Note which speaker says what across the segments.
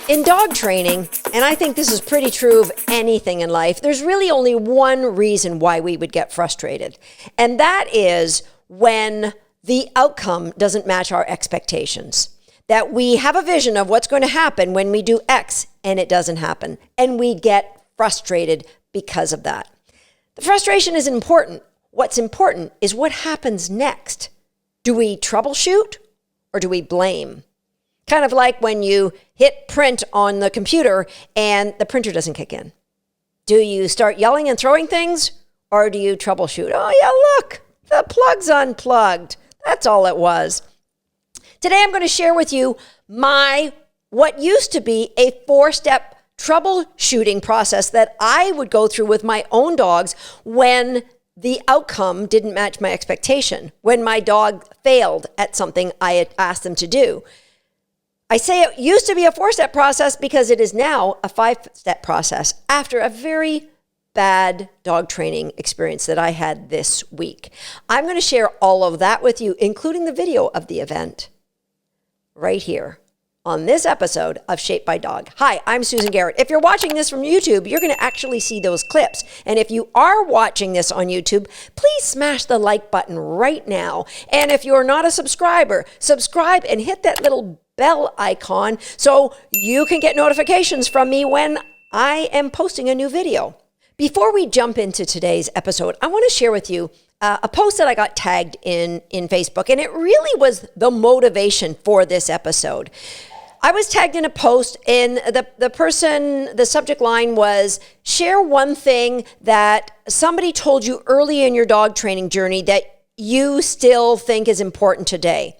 Speaker 1: In dog training, and I think this is pretty true of anything in life, there's really only one reason why we would get frustrated. And that is when the outcome doesn't match our expectations. That we have a vision of what's going to happen when we do X and it doesn't happen. And we get frustrated because of that. The frustration isn't important. What's important is what happens next. Do we troubleshoot or do we blame? Kind of like when you hit print on the computer and the printer doesn't kick in. Do you start yelling and throwing things or do you troubleshoot? Oh yeah, look, the plug's unplugged. That's all it was. Today I'm going to share with you what used to be a 4-step troubleshooting process that I would go through with my own dogs when the outcome didn't match my expectation, when my dog failed at something I had asked them to do. I say it used to be a 4-step process because it is now a 5-step process after a very bad dog training experience that I had this week. I'm going to share all of that with you, including the video of the event right here on this episode of Shaped by Dog. Hi, I'm Susan Garrett. If you're watching this from YouTube, you're going to actually see those clips. And if you are watching this on YouTube, please smash the like button right now. And if you're not a subscriber, subscribe and hit that little bell icon so you can get notifications from me when I am posting a new video. Before we jump into today's episode, I want to share with you a post that I got tagged in Facebook, and it really was the motivation for this episode. I was tagged in a post, and the subject line was, share one thing that somebody told you early in your dog training journey that you still think is important today.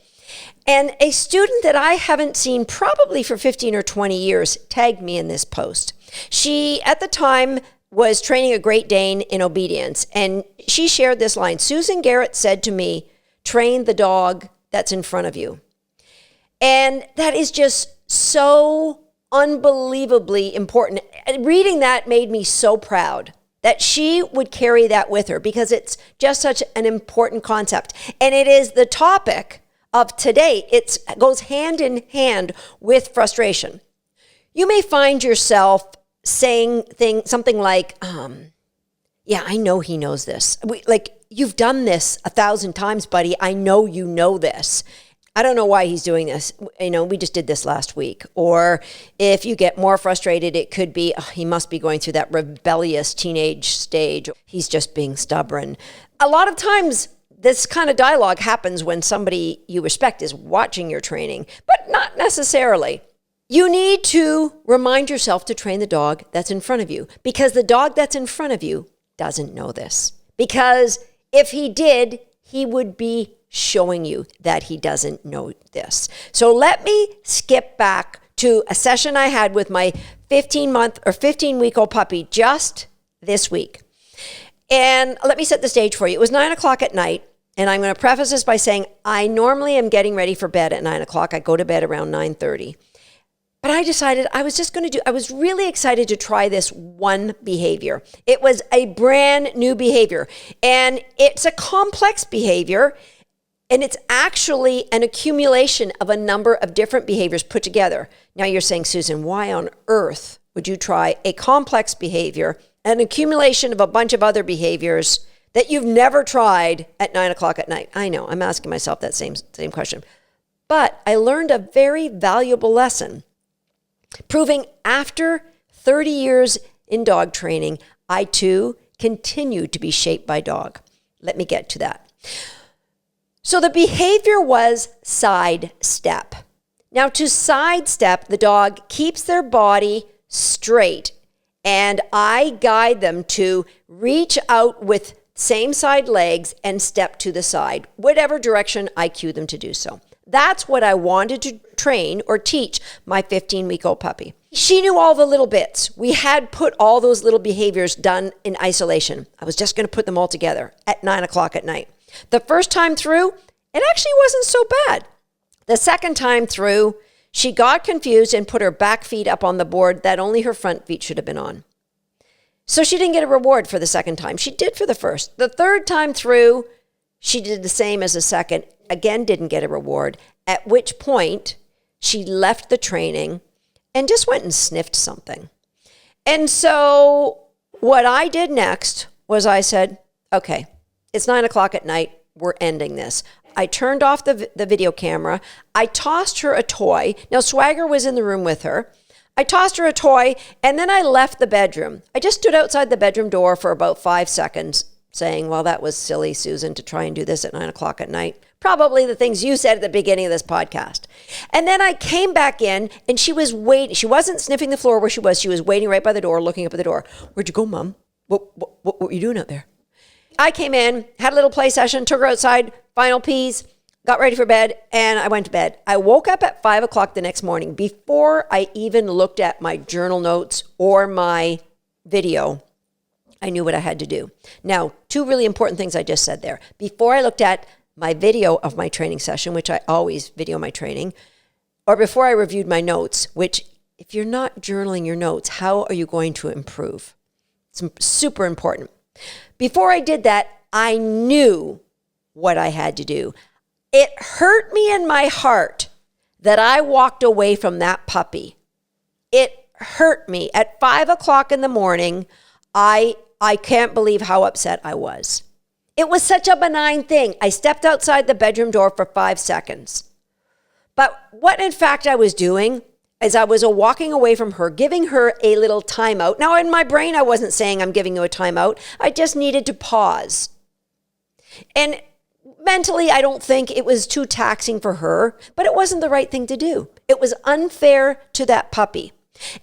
Speaker 1: And a student that I haven't seen probably for 15 or 20 years tagged me in this post. She, at the time, was training a Great Dane in obedience. And she shared this line, Susan Garrett said to me, train the dog that's in front of you. And that is just so unbelievably important. And reading that made me so proud that she would carry that with her because it's just such an important concept. And it is the topic of today. It goes hand in hand with frustration. You may find yourself saying something like, yeah, I know he knows this. You've done this 1,000 times, buddy. I know you know this. I don't know why he's doing this. We just did this last week. Or if you get more frustrated, it could be, he must be going through that rebellious teenage stage. He's just being stubborn. A lot of times, this kind of dialogue happens when somebody you respect is watching your training, but not necessarily. You need to remind yourself to train the dog that's in front of you because the dog that's in front of you doesn't know this. Because if he did, he would be showing you that he doesn't know this. So let me skip back to a session I had with my 15-week-old puppy just this week. And let me set the stage for you. It was 9 o'clock at night. And I'm going to preface this by saying I normally am getting ready for bed at 9 o'clock. I go to bed around 9:30. But I decided I was really excited to try this one behavior. It was a brand new behavior. And it's a complex behavior. And it's actually an accumulation of a number of different behaviors put together. Now you're saying, Susan, why on earth would you try a complex behavior, an accumulation of a bunch of other behaviors that you've never tried at 9 o'clock at night? I know, I'm asking myself that same question. But I learned a very valuable lesson, proving after 30 years in dog training, I too continue to be shaped by dog. Let me get to that. So the behavior was sidestep. Now to sidestep, the dog keeps their body straight, and I guide them to reach out with same side legs and step to the side, whatever direction I cue them to do so. That's what I wanted to train or teach my 15-week-old puppy. She knew all the little bits. We had put all those little behaviors done in isolation. I was just going to put them all together at 9 o'clock at night. The first time through, it actually wasn't so bad. The second time through, she got confused and put her back feet up on the board that only her front feet should have been on. So she didn't get a reward for the second time. She did for the first. The third time through, she did the same as the second. Again, didn't get a reward, at which point she left the training and just went and sniffed something. And so what I did next was I said, okay, it's 9:00 at night. We're ending this. I turned off the video camera. I tossed her a toy. Now, Swagger was in the room with her. I tossed her a toy, and then I left the bedroom. I just stood outside the bedroom door for about 5 seconds, saying, well, that was silly, Susan, to try and do this at 9:00 at night. Probably the things you said at the beginning of this podcast. And then I came back in, and she was waiting. She wasn't sniffing the floor where she was. She was waiting right by the door, looking up at the door. Where'd you go, Mom? What were you doing out there? I came in, had a little play session, took her outside, final peas, got ready for bed, and I went to bed. I woke up at 5:00 the next morning. Before I even looked at my journal notes or my video, I knew what I had to do. Now, 2 really important things I just said there. Before I looked at my video of my training session, which I always video my training, or before I reviewed my notes, which if you're not journaling your notes, how are you going to improve? It's super important. Before I did that, I knew what I had to do. It hurt me in my heart that I walked away from that puppy. It hurt me. At 5:00 in the morning, I can't believe how upset I was. It was such a benign thing. I stepped outside the bedroom door for 5 seconds. But what in fact I was doing is I was walking away from her, giving her a little timeout. Now in my brain, I wasn't saying I'm giving you a timeout. I just needed to pause. And mentally, I don't think it was too taxing for her, but it wasn't the right thing to do. It was unfair to that puppy.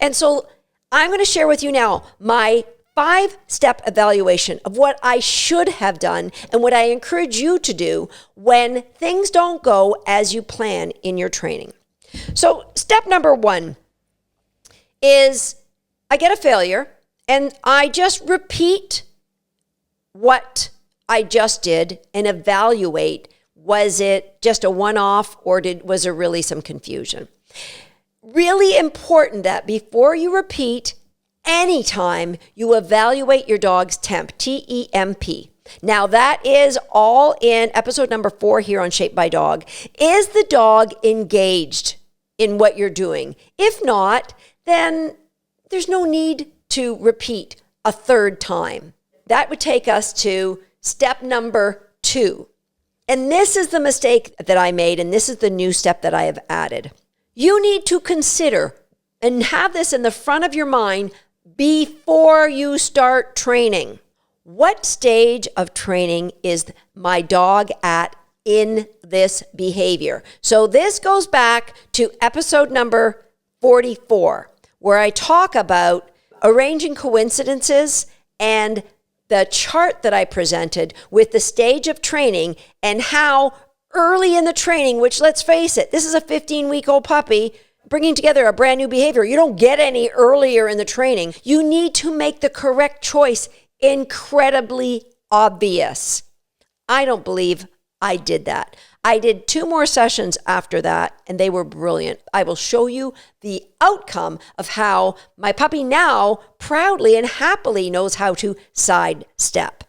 Speaker 1: And so I'm going to share with you now my 5-step evaluation of what I should have done and what I encourage you to do when things don't go as you plan in your training. So step number 1 is I get a failure and I just repeat what I just did and evaluate, was it just a one-off or was there really some confusion? Really important that before you repeat, anytime you evaluate your dog's temp, T-E-M-P. Now that is all in episode number 4 here on Shaped by Dog. Is the dog engaged in what you're doing? If not, then there's no need to repeat a 3rd time. That would take us to step number 2. And this is the mistake that I made, and this is the new step that I have added. You need to consider and have this in the front of your mind before you start training. What stage of training is my dog at in this behavior? So this goes back to episode number 44, where I talk about arranging coincidences and the chart that I presented with the stage of training and how early in the training, which let's face it, this is a 15-week-old puppy, bringing together a brand new behavior. You don't get any earlier in the training. You need to make the correct choice incredibly obvious. I don't believe I did that. I did 2 more sessions after that, and they were brilliant. I will show you the outcome of how my puppy now proudly and happily knows how to sidestep.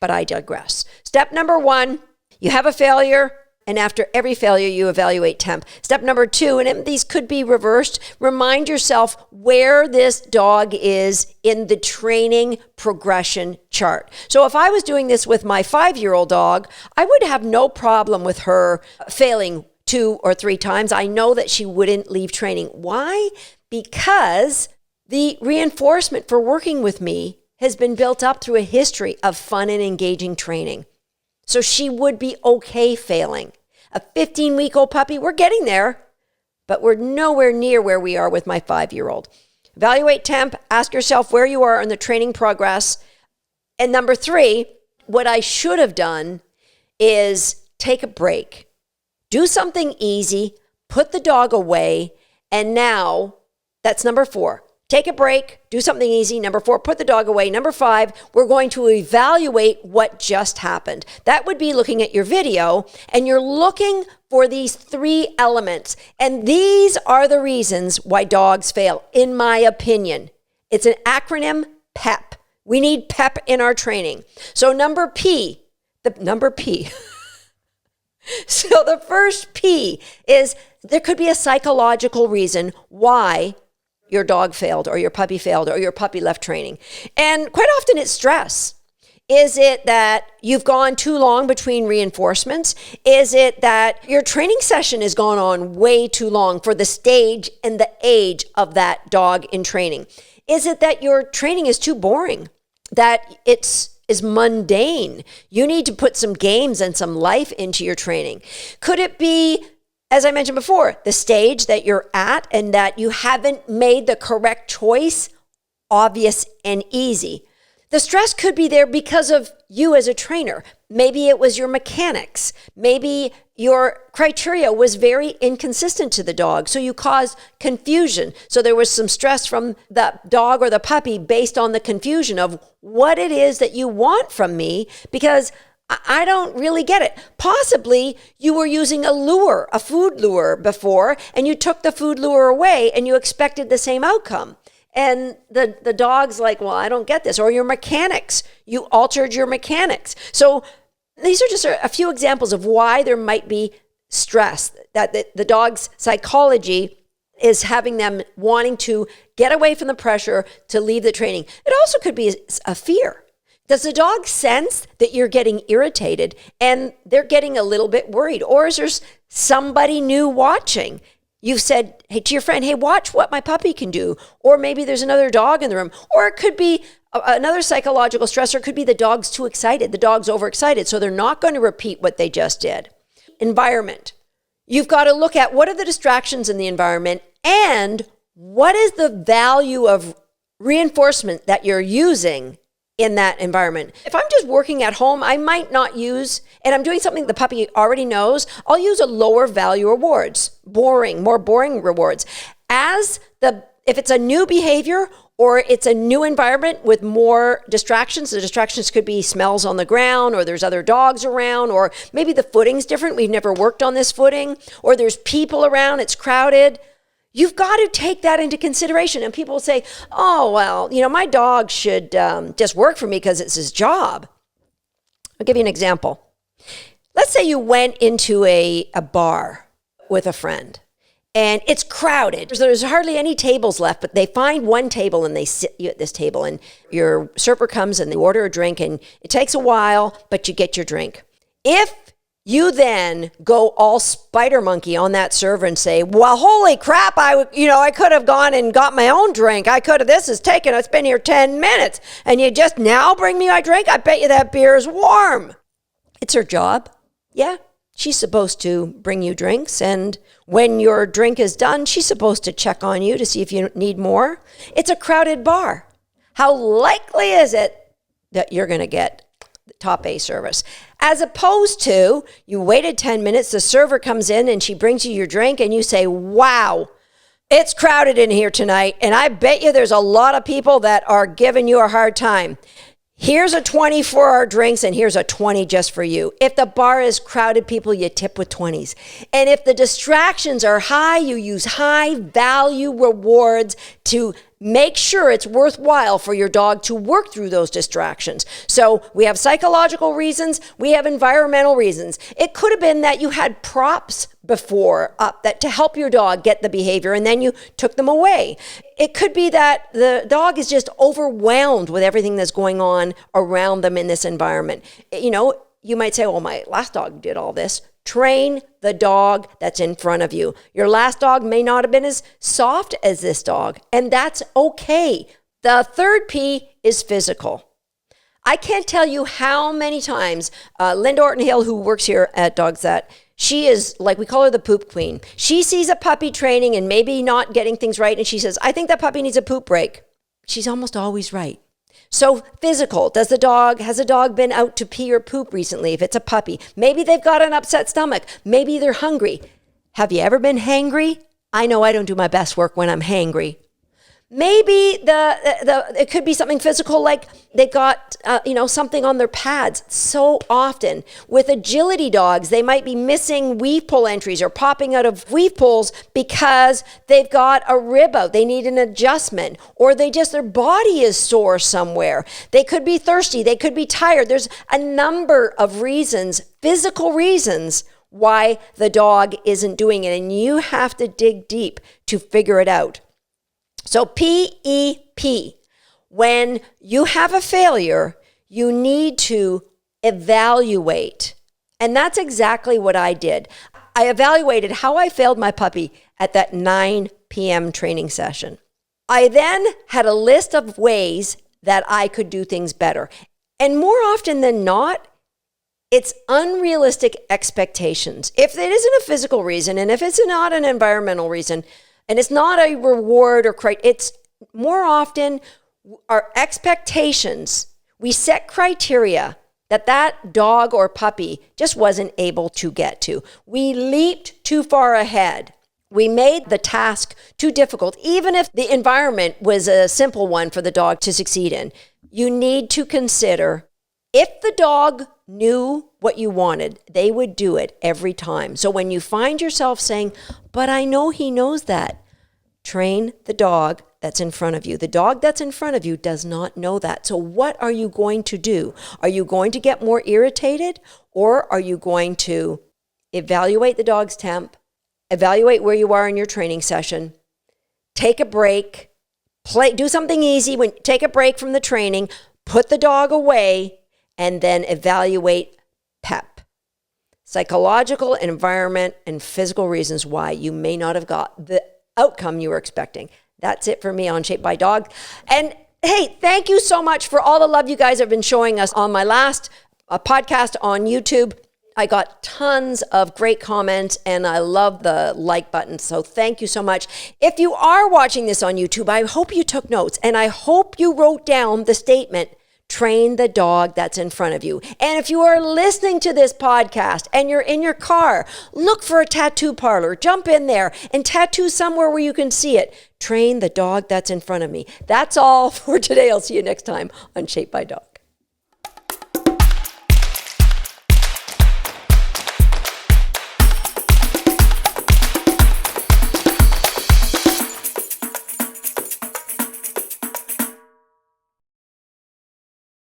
Speaker 1: But I digress. Step number 1, you have a failure. And after every failure, you evaluate temp. Step number 2, and these could be reversed, remind yourself where this dog is in the training progression chart. So if I was doing this with my 5-year-old dog, I would have no problem with her failing 2 or 3 times. I know that she wouldn't leave training. Why? Because the reinforcement for working with me has been built up through a history of fun and engaging training. So she would be okay failing. A 15-week-old puppy, we're getting there, but we're nowhere near where we are with my 5-year-old. Evaluate temp, ask yourself where you are in the training progress. And number 3, what I should have done is take a break. Do something easy, put the dog away, and now, that's number 4. Take a break, do something easy. Number 4, put the dog away. Number 5, we're going to evaluate what just happened. That would be looking at your video, and you're looking for these 3 elements. And these are the reasons why dogs fail, in my opinion. It's an acronym, PEP. We need PEP in our training. So number P. So the first P is there could be a psychological reason why your dog failed or your puppy failed or your puppy left training? And quite often it's stress. Is it that you've gone too long between reinforcements? Is it that your training session has gone on way too long for the stage and the age of that dog in training? Is it that your training is too boring, that is mundane? You need to put some games and some life into your training. Could it be, as I mentioned before, the stage that you're at and that you haven't made the correct choice obvious and easy? The stress could be there because of you as a trainer. Maybe it was your mechanics. Maybe your criteria was very inconsistent to the dog, so you caused confusion. So there was some stress from the dog or the puppy based on the confusion of what it is that you want from me, because I don't really get it. Possibly you were using a lure, a food lure before, and you took the food lure away and you expected the same outcome. And the dog's like, well, I don't get this. Or your mechanics, you altered your mechanics. So these are just a few examples of why there might be stress, that the dog's psychology is having them wanting to get away from the pressure to leave the training. It also could be a fear. Does the dog sense that you're getting irritated and they're getting a little bit worried? Or is there somebody new watching? You've said, hey, to your friend, hey, watch what my puppy can do. Or maybe there's another dog in the room. Or it could be another psychological stressor. It could be the dog's too excited. The dog's overexcited. So they're not going to repeat what they just did. Environment. You've got to look at what are the distractions in the environment and what is the value of reinforcement that you're using in that environment. If I'm just working at home, I might not use, and I'm doing something the puppy already knows, I'll use a lower value rewards, more boring rewards. If it's a new behavior or it's a new environment with more distractions, the distractions could be smells on the ground, or there's other dogs around, or maybe the footing's different. We've never worked on this footing, or there's people around, it's crowded. You've got to take that into consideration. And people say, oh, well, my dog should just work for me because it's his job. I'll give you an example. Let's say you went into a bar with a friend and it's crowded. So there's hardly any tables left, but they find one table and they sit you at this table, and your server comes and they order a drink, and it takes a while, but you get your drink. If you then go all spider monkey on that server and say, well, holy crap, I could have gone and got my own drink. It's been here 10 minutes. And you just now bring me my drink? I bet you that beer is warm. It's her job. Yeah, she's supposed to bring you drinks. And when your drink is done, she's supposed to check on you to see if you need more. It's a crowded bar. How likely is it that you're going to get top A service? As opposed to, you waited 10 minutes, the server comes in and she brings you your drink and you say, wow, it's crowded in here tonight, and I bet you there's a lot of people that are giving you a hard time. Here's a 20 for our drinks, and here's a 20 just for you. If the bar is crowded, people, you tip with 20s. And if the distractions are high, you use high value rewards to make sure it's worthwhile for your dog to work through those distractions. So we have psychological reasons, we have environmental reasons. It could have been that you had props before up that to help your dog get the behavior, and then you took them away. It could be that the dog is just overwhelmed with everything that's going on around them in this environment. You might say, well, my last dog did all this. Train the dog that's in front of you. Your last dog may not have been as soft as this dog, and that's okay. The third P is physical. I can't tell you how many times Linda Orton-Hill, who works here at Dogs That, she is, like, we call her the poop queen. She sees a puppy training and maybe not getting things right, and she says, I think that puppy needs a poop break. She's almost always right. So physical, has the dog been out to pee or poop recently? If it's a puppy, maybe they've got an upset stomach. Maybe they're hungry. Have you ever been hangry? I know I don't do my best work when I'm hangry. Maybe it could be something physical, like they got something on their pads. So often with agility dogs, they might be missing weave pull entries or popping out of weave pulls because they've got a rib out. They need an adjustment, or their body is sore somewhere. They could be thirsty. They could be tired. There's a number of reasons, physical reasons, why the dog isn't doing it, and you have to dig deep to figure it out. So PEP, when you have a failure, you need to evaluate. And that's exactly what I did. I evaluated how I failed my puppy at that 9 p.m. training session. I then had a list of ways that I could do things better. And more often than not, it's unrealistic expectations. If it isn't a physical reason, and if it's not an environmental reason, and it's not a reward or it's more often our expectations. We set criteria that dog or puppy just wasn't able to get to. We leaped too far ahead. We made the task too difficult, even if the environment was a simple one for the dog to succeed in. You need to consider if the dog knew what you wanted, they would do it every time. So when you find yourself saying, but I know he knows that, train the dog that's in front of you. The dog that's in front of you does not know that. So what are you going to do? Are you going to get more irritated, or are you going to evaluate the dog's temp, evaluate where you are in your training session, take a break, do something easy, take a break from the training, put the dog away, and then evaluate PEP. Psychological, environment, and physical reasons why you may not have got the outcome you were expecting. That's it for me on Shaped by Dog. And hey, thank you so much for all the love you guys have been showing us on my last podcast on YouTube. I got tons of great comments, and I love the like button. So thank you so much. If you are watching this on YouTube, I hope you took notes, and I hope you wrote down the statement, train the dog that's in front of you. And if you are listening to this podcast and you're in your car, look for a tattoo parlor. Jump in there and tattoo somewhere where you can see it. Train the dog that's in front of me. That's all for today. I'll see you next time on Shaped by Dog.